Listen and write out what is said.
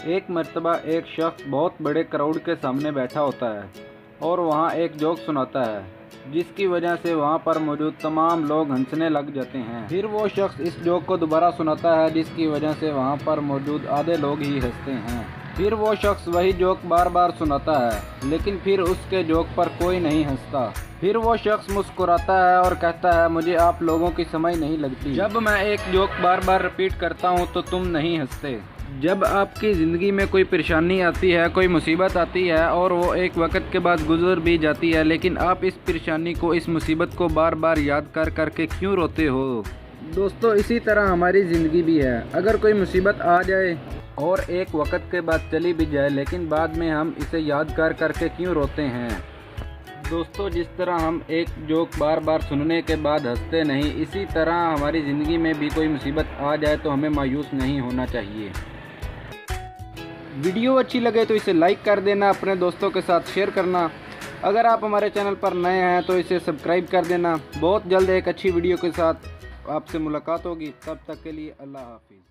एक मर्तबा एक शख्स बहुत बड़े क्राउड के सामने बैठा होता है और वहाँ एक जोक सुनाता है, जिसकी वजह से वहाँ पर मौजूद तमाम लोग हंसने लग जाते हैं। फिर वो शख्स इस जोक को दोबारा सुनाता है, जिसकी वजह से वहाँ पर मौजूद आधे लोग ही हंसते हैं। फिर वो शख्स वही जोक बार बार सुनाता है, लेकिन फिर उसके जोक पर कोई नहीं हंसता। फिर वो शख्स मुस्कुराता है और कहता है, मुझे आप लोगों की समझ नहीं लगती। जब मैं एक जोक बार बार रिपीट करता हूँ तो तुम नहीं हंसते। जब आपकी ज़िंदगी में कोई परेशानी आती है, कोई मुसीबत आती है और वो एक वक्त के बाद गुजर भी जाती है, लेकिन आप इस परेशानी को, इस मुसीबत को बार बार याद कर करके क्यों रोते हो? दोस्तों, इसी तरह हमारी ज़िंदगी भी है। अगर कोई मुसीबत आ जाए और एक वक्त के बाद चली भी जाए, लेकिन बाद में हम इसे याद कर करके क्यों रोते हैं? दोस्तों, जिस तरह हम एक जोक बार बार सुनने के बाद हंसते नहीं, इसी तरह हमारी ज़िंदगी में भी कोई मुसीबत आ जाए तो हमें मायूस नहीं होना चाहिए। वीडियो अच्छी लगे तो इसे लाइक कर देना, अपने दोस्तों के साथ शेयर करना। अगर आप हमारे चैनल पर नए हैं तो इसे सब्सक्राइब कर देना। बहुत जल्द एक अच्छी वीडियो के साथ आपसे मुलाकात होगी। तब तक के लिए अल्लाह हाफिज़।